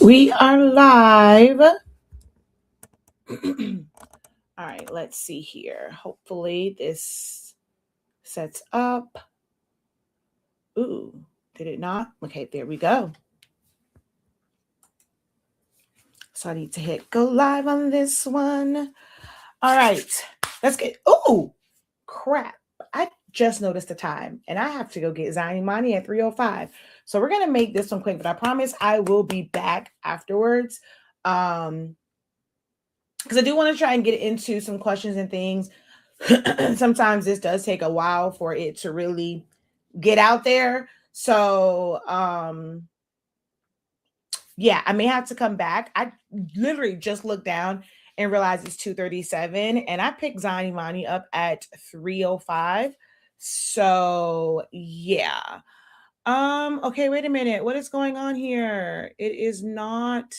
We are live. All right, let's see here. Hopefully this sets up. Ooh, did it not? Okay, there we go. So I need to hit go live on this one. All right, let's get. Ooh, crap. I just noticed the time and I have to go get Zion Money at 3:05. So we're going to make this one quick, but I promise I will be back afterwards. Because I do want to try and get into some questions and things. Sometimes this does take a while for it to really get out there. So, yeah, I may have to come back. I literally just looked down and realized it's 2:37, and I picked Zion Imani up at 3:05. So, yeah. Okay, wait a minute. What is going on here? It is not.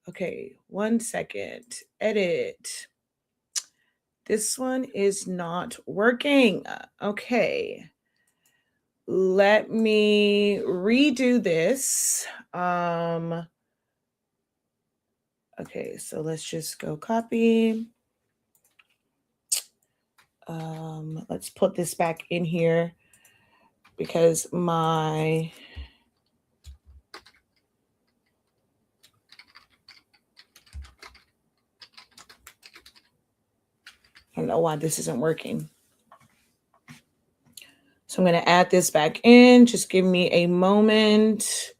Okay, 1 second. Edit. This one is not working. Okay. Let me redo this. Okay, so let's just go copy. Let's put this back in here because I don't know why this isn't working. So I'm going to add this back in. Just give me a moment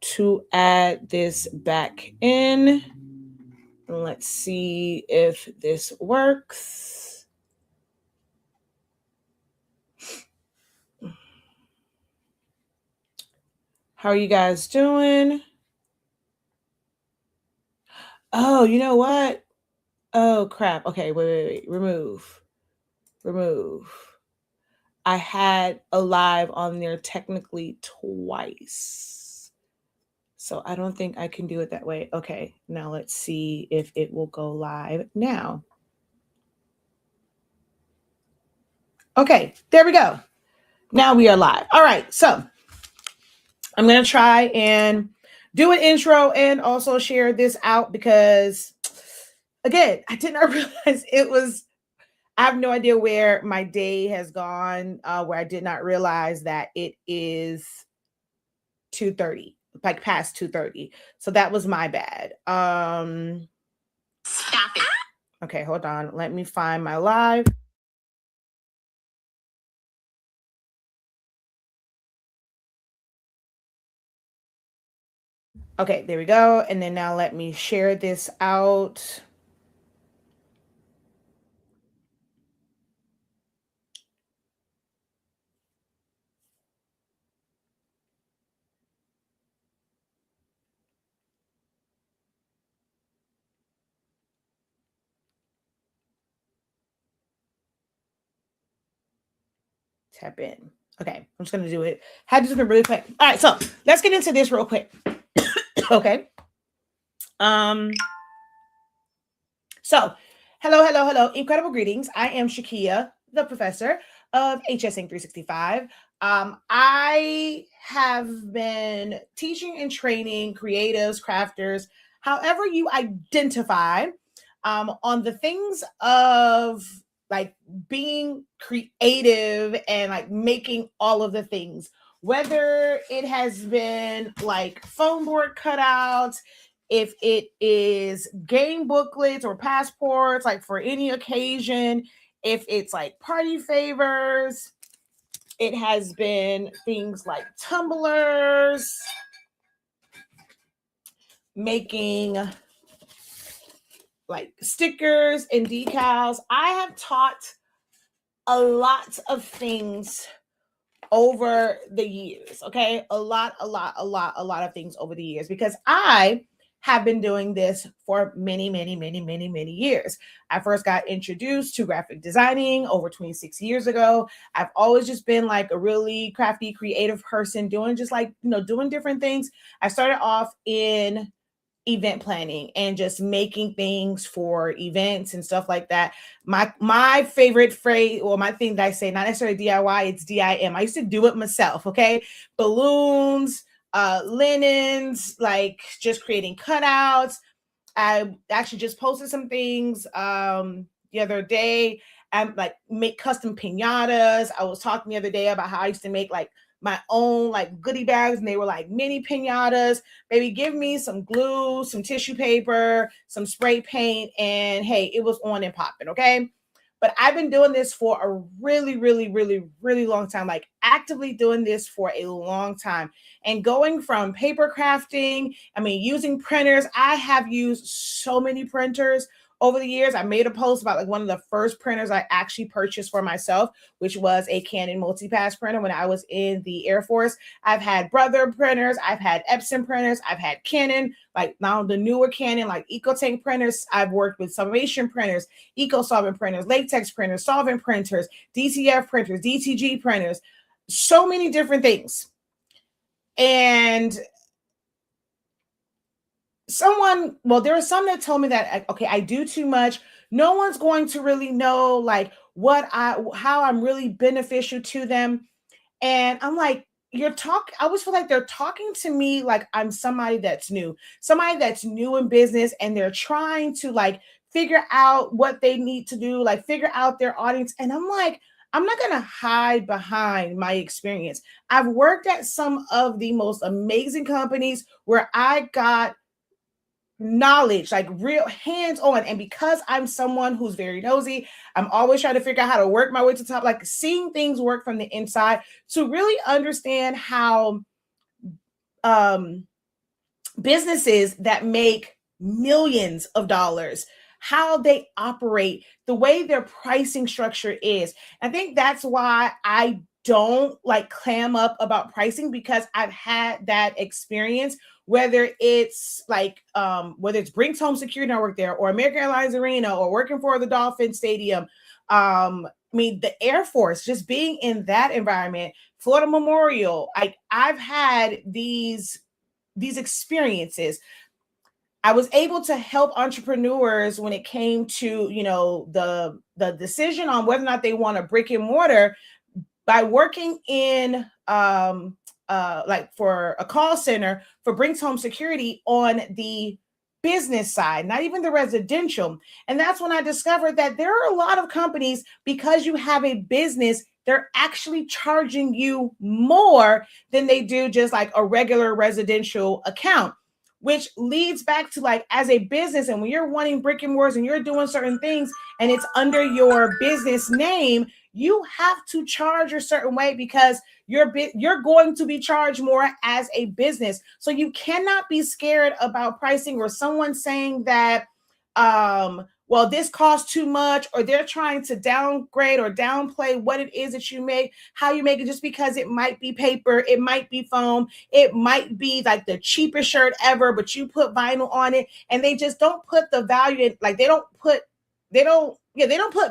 to add this back in. Let's see if this works. How are you guys doing? Oh, you know what? Oh, crap. Okay, wait. Remove. I had a live on there technically twice. So I don't think I can do it that way. Okay, now let's see if it will go live now. Okay, there we go. Now we are live. All right, so I'm going to try and do an intro and also share this out because, again, I did not realize it was, I have no idea where my day has gone, where I did not realize that it is 2:30, like past 2:30. So that was my bad. Stop it. Okay, hold on. Let me find my live. Okay, there we go. And then now let me share this out. Tap in. Okay, I'm just gonna do it. Had to do it really quick. All right, so let's get into this real quick. Okay. So hello. Incredible greetings. I am Shakia, the professor of HSing 365. I have been teaching and training creatives, crafters, however you identify, on the things of like being creative and like making all of the things, whether it has been like foam board cutouts, if it is game booklets or passports, like for any occasion, if it's like party favors, it has been things like tumblers, making like stickers and decals. I have taught a lot of things over the years. Okay. A lot of things over the years because I have been doing this for many years. I first got introduced to graphic designing over 26 years ago. I've always just been like a really crafty, creative person doing just like, doing different things. I started off in event planning and just making things for events and stuff like that. My favorite phrase, or my thing that I say, not necessarily DIY, it's DIM. I used to do it myself. Okay. Balloons, linens, like just creating cutouts. I actually just posted some things the other day. And like make custom pinatas. I was talking the other day about how I used to make like my own like goodie bags, and they were like mini pinatas. Baby, give me some glue, some tissue paper, some spray paint, and hey, it was on and popping. Okay. But I've been doing this for a really, really, really, really long time, like actively doing this for a long time. And going from paper crafting, I mean, using printers, I have used so many printers over the years. I made a post about like one of the first printers I actually purchased for myself, which was a Canon multipass printer when I was in the Air Force. I've had Brother printers, I've had Epson printers, I've had Canon, like now the newer Canon, like EcoTank printers. I've worked with summation printers, eco solvent printers, latex printers, solvent printers, DTF printers, DTG printers, so many different things. And there was some that told me that, okay, I do too much. No one's going to really know like how I'm really beneficial to them. And I'm like, I always feel like they're talking to me like I'm somebody that's new in business, and they're trying to like figure out what they need to do, like figure out their audience. And I'm like, I'm not going to hide behind my experience. I've worked at some of the most amazing companies where I got knowledge, like real hands on. And because I'm someone who's very nosy, I'm always trying to figure out how to work my way to the top, like seeing things work from the inside to really understand how um, businesses that make millions of dollars, how they operate, the way their pricing structure is. I think that's why I don't like clam up about pricing, because I've had that experience, whether it's Brinks Home Security Network there, or American Airlines Arena, or working for the Dolphin Stadium. I mean, the Air Force, just being in that environment, Florida Memorial. I've had these experiences. I was able to help entrepreneurs when it came to, the decision on whether or not they want a brick and mortar, by working in like for a call center for Brinks Home Security on the business side, not even the residential. And that's when I discovered that there are a lot of companies, because you have a business, they're actually charging you more than they do just like a regular residential account, which leads back to like, as a business, and when you're wanting brick and mortars and you're doing certain things and it's under your business name, you have to charge a certain way, because you're going to be charged more as a business. So you cannot be scared about pricing, or someone saying that well, this costs too much, or they're trying to downgrade or downplay what it is that you make, how you make it, just because it might be paper, it might be foam, it might be like the cheapest shirt ever, but you put vinyl on it, and they just don't put the value in, like they don't put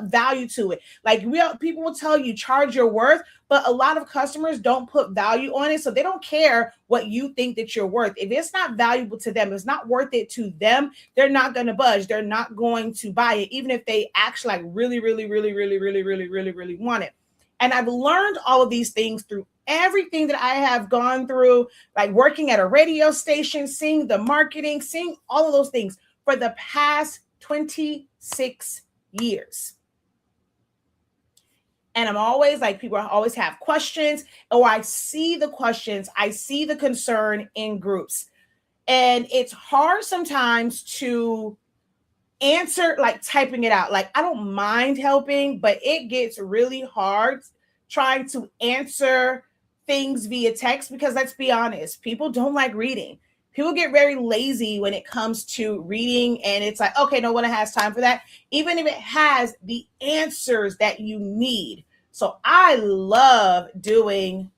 value to it. Like people will tell you charge your worth, but a lot of customers don't put value on it. So they don't care what you think that you're worth. If it's not valuable to them, it's not worth it to them, they're not going to budge. They're not going to buy it, even if they actually like really, really, really, really, really, really, really, really want it. And I've learned all of these things through everything that I have gone through, like working at a radio station, seeing the marketing, seeing all of those things for the past 26 years. And I'm always like, people always have questions, or I see the questions, I see the concern in groups. And it's hard sometimes to answer, like typing it out. Like, I don't mind helping, but it gets really hard trying to answer things via text, because let's be honest, people don't like reading. People get very lazy when it comes to reading, and it's like, okay, no one has time for that, even if it has the answers that you need. So I love doing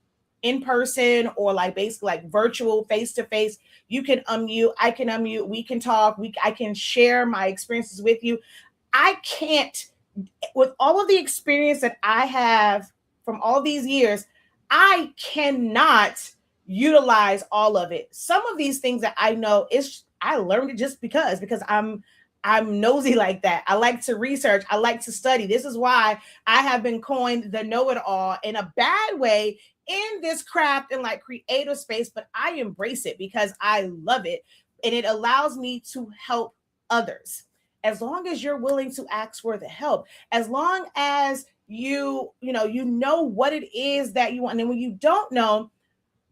in person, or like basically like virtual, face to face. You can unmute, I can unmute, we can talk, I can share my experiences with you. I can't, with all of the experience that I have from all these years, I cannot utilize all of it. Some of these things that I know, I learned it just because I'm nosy like that. I like to research. I like to study. This is why I have been coined the know-it-all in a bad way in this craft and like creative space, but I embrace it because I love it and it allows me to help others. As long as you're willing to ask for the help, as long as you know what it is that you want, and then when you don't know,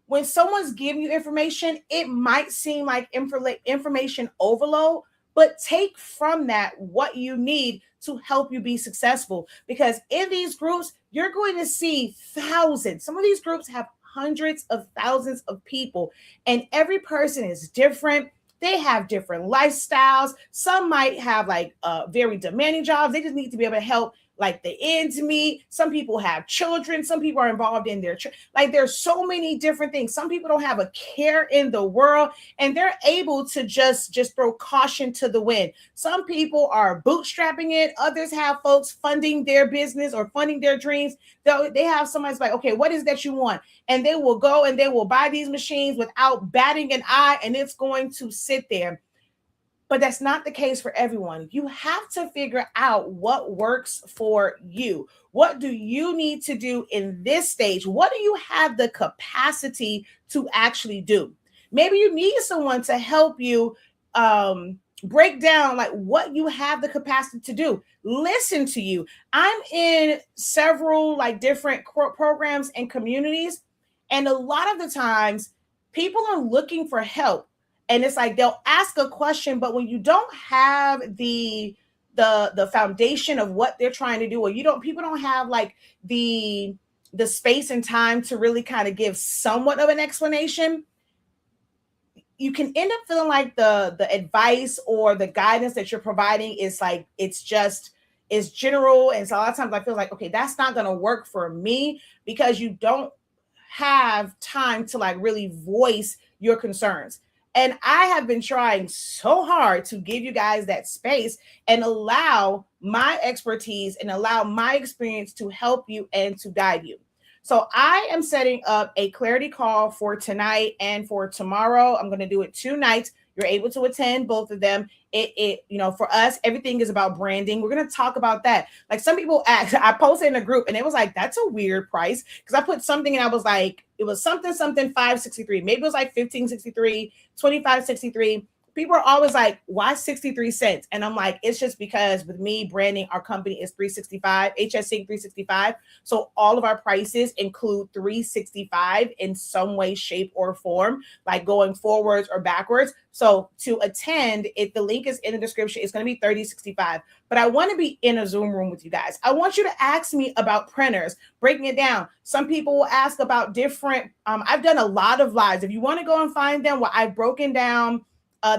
when someone's giving you information, it might seem like information overload, but take from that what you need to help you be successful. Because in these groups, you're going to see thousands. Some of these groups have hundreds of thousands of people, and every person is different. They have different lifestyles. Some might have like very demanding jobs. They just need to be able to help like the ends meet. Some people have children. Some people are involved in their like there's so many different things. Some people don't have a care in the world and they're able to just throw caution to the wind. Some people are bootstrapping it. Others have folks funding their business or funding their dreams. They have somebody's like, okay, what is that you want? And they will go and they will buy these machines without batting an eye, and it's going to sit there. But that's not the case for everyone. You have to figure out what works for you. What do you need to do in this stage? What do you have the capacity to actually do? Maybe you need someone to help you break down like what you have the capacity to do. Listen to you. I'm in several like different programs and communities, and a lot of the times people are looking for help, and it's like they'll ask a question, but when you don't have the foundation of what they're trying to do, or you don't people don't have like the space and time to really kind of give somewhat of an explanation, you can end up feeling like the advice or the guidance that you're providing is like it's general. And so a lot of times I feel like, okay, that's not going to work for me because you don't have time to like really voice your concerns. And I have been trying so hard to give you guys that space and allow my expertise and allow my experience to help you and to guide you. So I am setting up a clarity call for tonight and for tomorrow. I'm going to do it 2 nights. You're able to attend both of them. For us, everything is about branding. We're going to talk about that. Like some people ask, I posted in a group and it was like, that's a weird price. Cause I put something and I was like, it was something 563. Maybe it was like 1563, 2563. People are always like, why 63 cents? And I'm like, it's just because with me branding, our company is 365, HS Sync 365. So all of our prices include 365 in some way, shape, or form, like going forwards or backwards. So to attend, if the link is in the description, it's going to be 3065. But I want to be in a Zoom room with you guys. I want you to ask me about printers, breaking it down. Some people will ask about different, I've done a lot of lives. If you want to go and find them, where I've broken down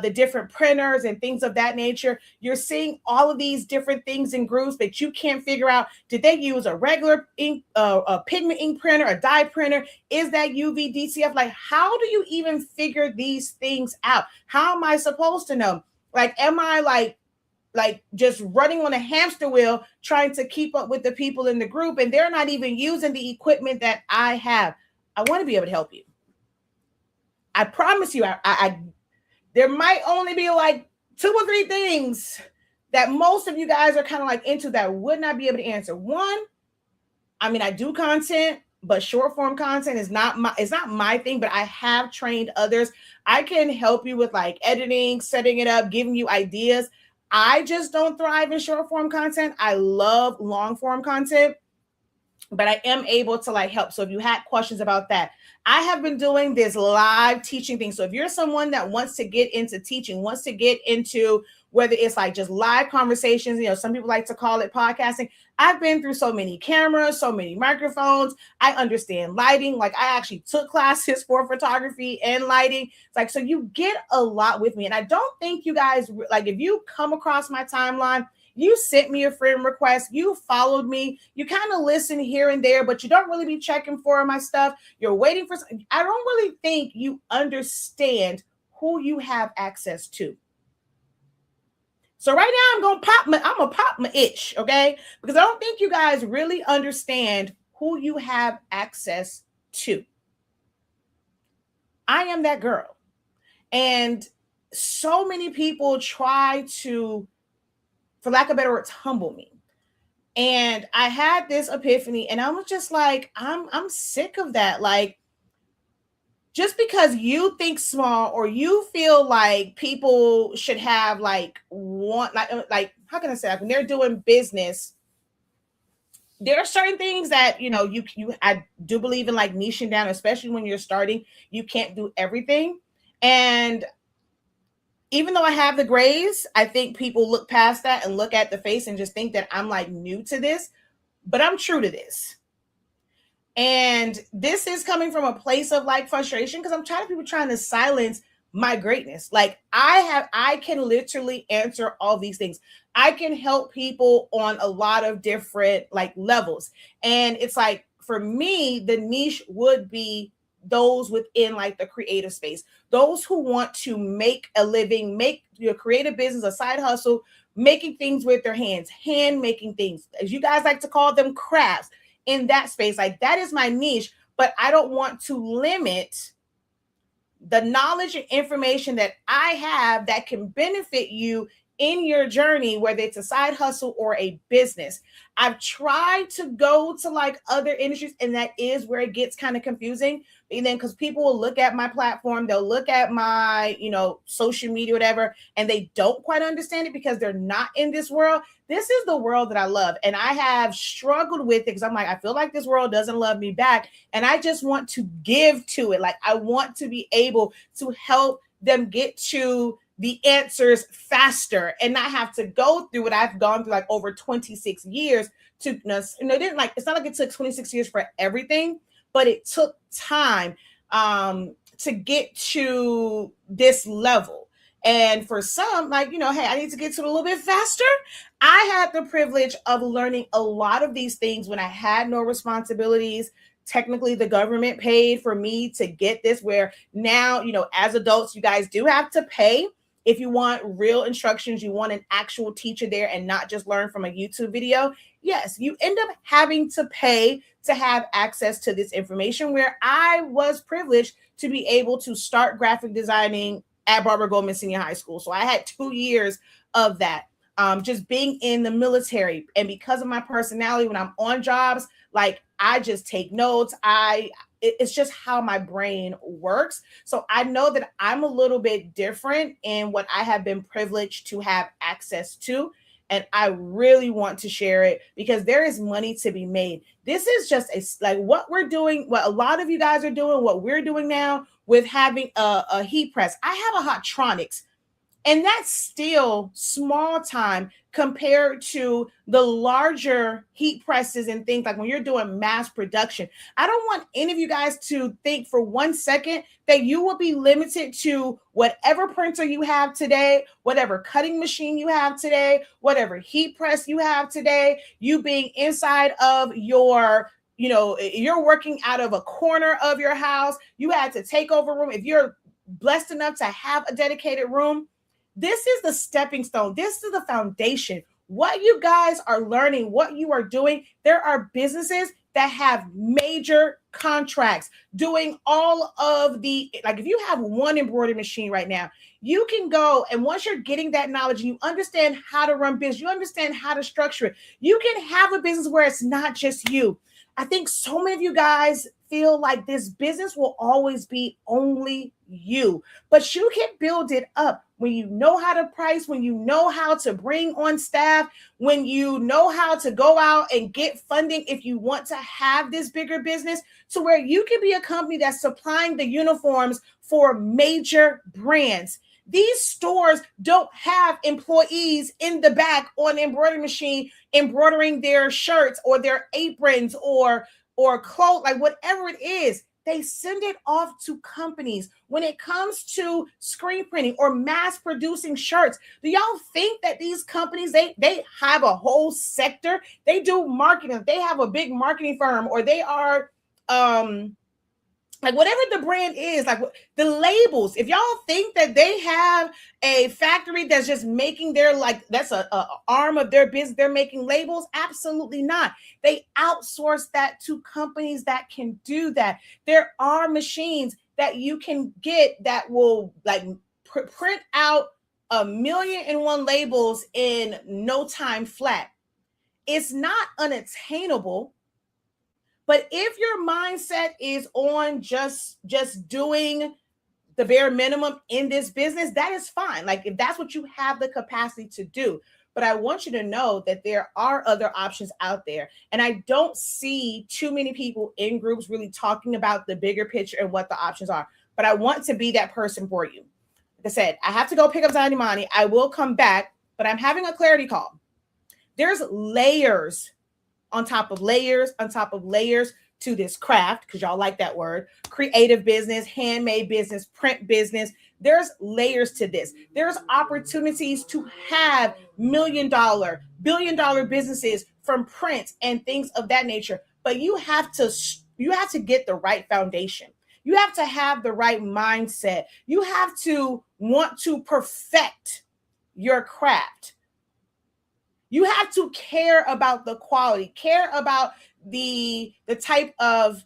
the different printers and things of that nature. You're seeing all of these different things in groups that you can't figure out. Did they use a regular ink, a pigment ink printer, a dye printer? Is that UV DCF? Like, how do you even figure these things out? How am I supposed to know? Like, am I like just running on a hamster wheel trying to keep up with the people in the group and they're not even using the equipment that I have? I want to be able to help you. I promise you, I there might only be like 2 or 3 things that most of you guys are kind of like into that would not be able to answer. One, I mean, I do content, but short form content is not my thing, but I have trained others. I can help you with like editing, setting it up, giving you ideas. I just don't thrive in short form content. I love long form content, but I am able to like help. So if you had questions about that, I have been doing this live teaching thing. So if you're someone that wants to get into teaching, wants to get into whether it's like just live conversations, some people like to call it podcasting. I've been through so many cameras, so many microphones. I understand lighting. Like I actually took classes for photography and lighting. It's like, so you get a lot with me. And I don't think you guys, like if you come across my timeline, you sent me a friend request, you followed me, you kind of listen here and there, but you don't really be checking for my stuff. You're waiting for, I don't really think you understand who you have access to. So right now I'm gonna pop my itch, okay? Because I don't think you guys really understand who you have access to. I am that girl. And so many people try to for lack of better words, humble me. And I had this epiphany, and I was just like, I'm sick of that. Like, just because you think small or you feel like people should have like one, like how can I say that, when they're doing business, there are certain things that you I do believe in, like niching down, especially when you're starting. You can't do everything. And even though I have the grays, I think people look past that and look at the face and just think that I'm like new to this, but I'm true to this. And this is coming from a place of like frustration because I'm tired of people trying to silence my greatness. Like I can literally answer all these things. I can help people on a lot of different like levels. And it's like, for me, the niche would be those within like the creative space, those who want to make a living, make your creative business, a side hustle, making things with their hands, hand making things, as you guys like to call them, crafts, in that space. Like, that is my niche, but I don't want to limit the knowledge and information that I have that can benefit you in your journey, whether it's a side hustle or a business. I've tried to go to like other industries, and that is where it gets kind of confusing. And then because people will look at my platform, they'll look at my, social media, whatever, and they don't quite understand it because they're not in this world. This is the world that I love. And I have struggled with it because I'm like, I feel like this world doesn't love me back. And I just want to give to it. Like, I want to be able to help them get to the answers faster and not have to go through what I've gone through like over 26 years to, didn't like, it's not like it took 26 years for everything, but it took time to get to this level. And for some, like, hey, I need to get to it a little bit faster. I had the privilege of learning a lot of these things when I had no responsibilities. Technically, the government paid for me to get this, where now, as adults, you guys do have to pay. If you want real instructions, you want an actual teacher there and not just learn from a YouTube video, yes, you end up having to pay to have access to this information, where I was privileged to be able to start graphic designing at Barbara Goldman Senior High School. So I had 2 years of that. Just being in the military, and because of my personality, when I'm on jobs, like, I just take notes. It's just how my brain works. So I know that I'm a little bit different in what I have been privileged to have access to. And I really want to share it because there is money to be made. This is just like what we're doing, what a lot of you guys are doing, what we're doing now with having a heat press. I have a Hotronix, and that's still small time compared to the larger heat presses and things like when you're doing mass production. I don't want any of you guys to think for 1 second that you will be limited to whatever printer you have today, whatever cutting machine you have today, whatever heat press you have today, you being inside of your, you're working out of a corner of your house, you had to take over a room. If you're blessed enough to have a dedicated room, this is the stepping stone. This is the foundation. What you guys are learning, what you are doing, there are businesses that have major contracts doing all of the, like, if you have one embroidery machine right now, you can go, and once you're getting that knowledge and you understand how to run business, you understand how to structure it, you can have a business where it's not just you. I think so many of you guys feel like this business will always be only you, but you can build it up when you know how to price, when you know how to bring on staff, when you know how to go out and get funding if you want to have this bigger business, to where you can be a company that's supplying the uniforms for major brands. These stores don't have employees in the back on the embroidery machine embroidering their shirts or their aprons or clothes, like whatever it is. They send it off to companies. When it comes to screen printing or mass producing shirts, do y'all think that these companies, they have a whole sector? They do marketing. They have a big marketing firm, or they are like whatever the brand is, like the labels. If y'all think that they have a factory that's just making their, like, that's a arm of their business, they're making labels, absolutely not. They outsource that to companies that can do that. There are machines that you can get that will like print out 1,000,001 labels in no time flat. It's not unattainable, but if your mindset is on just doing the bare minimum in this business, that is fine. Like if that's what you have the capacity to do. But I want you to know that there are other options out there. And I don't see too many people in groups really talking about the bigger picture and what the options are. But I want to be that person for you. Like I said, I have to go pick up Zani Mani. I will come back, but I'm having a clarity call. There's layers on top of layers on top of layers to this craft, because y'all like that word, creative business, handmade business, print business. There's layers to this. There's opportunities to have $1,000,000, $1 billion businesses from print and things of that nature. But you have to get the right foundation. You have to have the right mindset. You have to want to perfect your craft. You have to care about the quality, care about the type of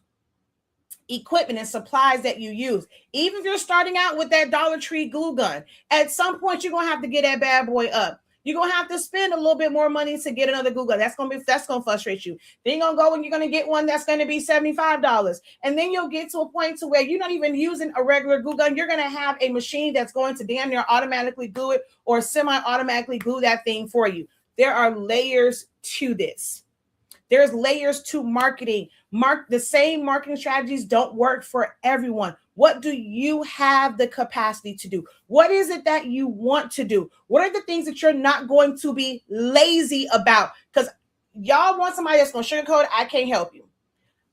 equipment and supplies that you use. Even if you're starting out with that Dollar Tree glue gun, at some point you're gonna have to get that bad boy up. You're gonna have to spend a little bit more money to get another glue gun. That's gonna frustrate you. Then you're gonna go and you're gonna get one that's gonna be $75. And then you'll get to a point to where you're not even using a regular glue gun. You're gonna have a machine that's going to damn near automatically glue it or semi-automatically glue that thing for you. There are layers to this. There's layers to marketing. The same marketing strategies don't work for everyone. What do you have the capacity to do? What is it that you want to do? What are the things that you're not going to be lazy about? Because y'all want somebody that's going to sugarcoat it. I can't help you.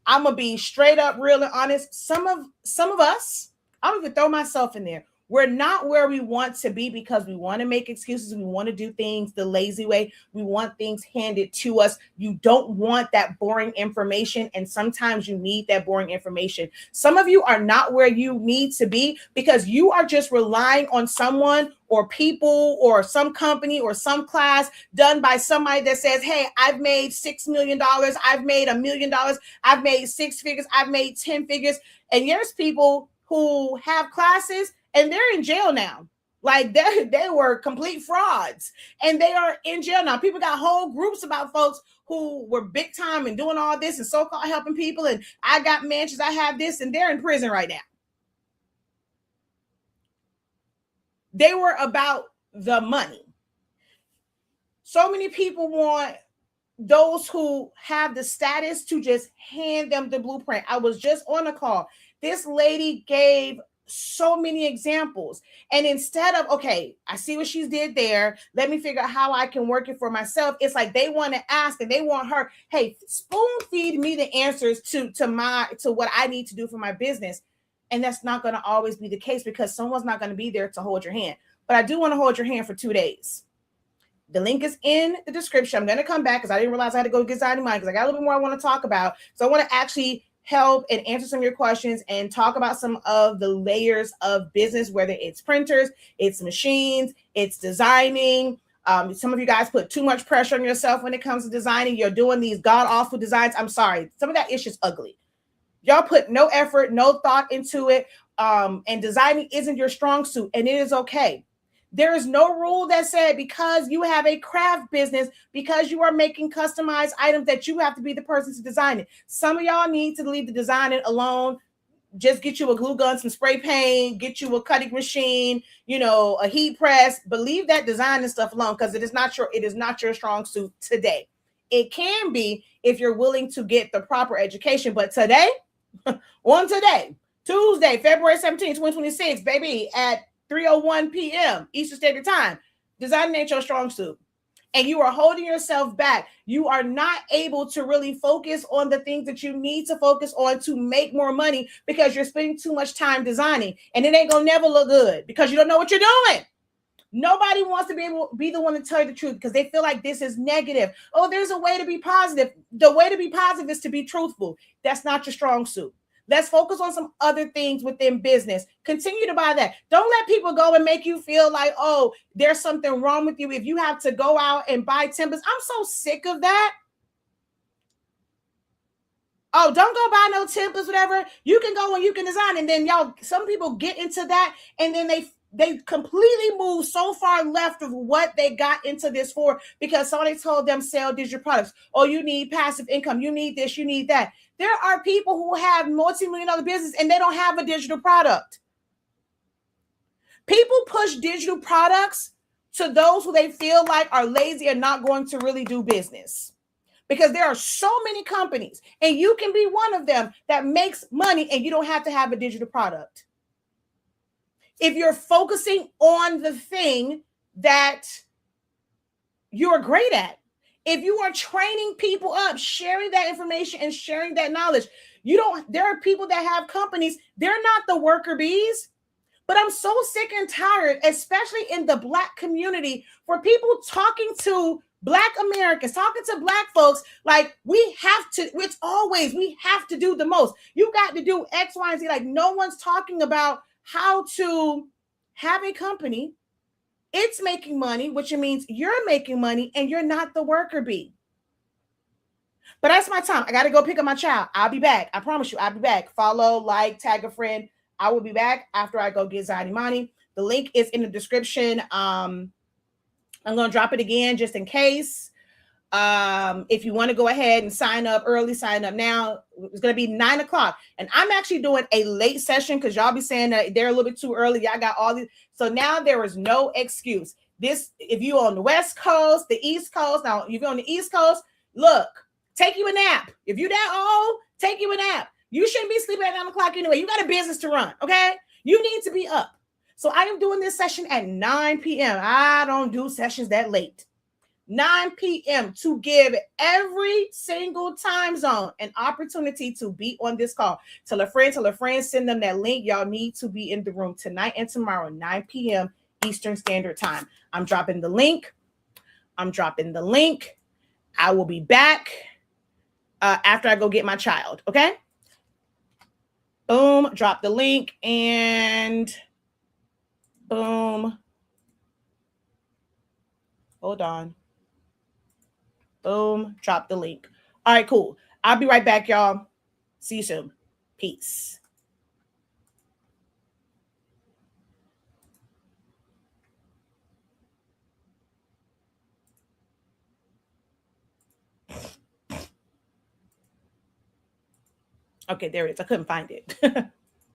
I'm going to be straight up, real and honest. Some of us, I'm going to throw myself in there. We're not where we want to be because we want to make excuses. We want to do things the lazy way. We want things handed to us. You don't want that boring information. And sometimes you need that boring information. Some of you are not where you need to be because you are just relying on someone or people or some company or some class done by somebody that says, hey, I've made $6 million. I've made $1 million. I've made 6 figures. I've made 10 figures. And there's people who have classes and they're in jail now. Like they were complete frauds and they are in jail now. People got whole groups about folks who were big time and doing all this and so-called helping people. And I got mansions, I have this, and they're in prison right now. They were about the money. So many people want those who have the status to just hand them the blueprint. I was just on a call. This lady gave so many examples. And instead of, okay, I see what she did there. Let me figure out how I can work it for myself. It's like they want to ask and they want her, hey, spoon feed me the answers to what I need to do for my business. And that's not going to always be the case because someone's not going to be there to hold your hand. But I do want to hold your hand for 2 days. The link is in the description. I'm going to come back because I didn't realize I had to go get Zani Mine because I got a little bit more I want to talk about. So I want to actually help and answer some of your questions and talk about some of the layers of business, whether it's printers, it's machines, it's designing. Some of you guys put too much pressure on yourself when it comes to designing. You're doing these god-awful designs. I'm sorry. Some of that is just ugly. Y'all put no effort, no thought into it. And designing isn't your strong suit, and it is okay. There is no rule that said because you have a craft business, because you are making customized items that you have to be the person to design it. Some of y'all need to leave the designing alone. Just get you a glue gun, some spray paint, get you a cutting machine, a heat press, but leave that design and stuff alone because it is not your strong suit today. It can be if you're willing to get the proper education, but today, Tuesday, February 17th, 2026, baby, at 3:01 p.m. Eastern Standard Time. Designing ain't your strong suit. And you are holding yourself back. You are not able to really focus on the things that you need to focus on to make more money because you're spending too much time designing. And it ain't going to never look good because you don't know what you're doing. Nobody wants to be the one to tell you the truth because they feel like this is negative. Oh, there's a way to be positive. The way to be positive is to be truthful. That's not your strong suit. Let's focus on some other things within business. Continue to buy that. Don't let people go and make you feel like, oh, there's something wrong with you if you have to go out and buy timbers. I'm so sick of that. Oh, don't go buy no timbers, whatever. You can go and you can design. And then some people get into that and then they completely moved so far left of what they got into this for because somebody told them sell digital products. Oh, you need passive income. You need this. You need that. There are people who have multi-million-dollar business and they don't have a digital product. People push digital products to those who they feel like are lazy and not going to really do business. Because there are so many companies, and you can be one of them that makes money and you don't have to have a digital product. If you're focusing on the thing that you're great at, if you are training people up, sharing that information and sharing that knowledge, there are people that have companies, they're not the worker bees. But I'm so sick and tired, especially in the Black community, for people talking to Black Americans, talking to Black folks like we have to do the most. You got to do X, Y, and Z. Like no one's talking about how to have a company. It's making money, which means you're making money and you're not the worker bee. But that's my time. I got to go pick up my child. I'll be back. I promise you, I'll be back. Follow, like, tag a friend. I will be back after I go get Zaidi Mani. The link is in the description. I'm going to drop it again just in case. If you want to go ahead and sign up early, sign up now. It's going to be 9 o'clock. And I'm actually doing a late session because y'all be saying that they're a little bit too early. Y'all got all these. So now there is no excuse. If you're on the West Coast, the East Coast, now if you're on the East Coast, look, take you a nap. If you're that old, take you a nap. You shouldn't be sleeping at 9 o'clock anyway. You got a business to run, okay? You need to be up. So I am doing this session at 9 p.m. I don't do sessions that late. 9 p.m. to give every single time zone an opportunity to be on this call. Tell a friend, send them that link. Y'all need to be in the room tonight and tomorrow, 9 p.m. Eastern Standard Time. I'm dropping the link. I will be back after I go get my child, okay? Boom, drop the link and boom. Hold on. Boom, drop the link. All right, cool. I'll be right back, y'all. See you soon. Peace. Okay, there it is. I couldn't find it.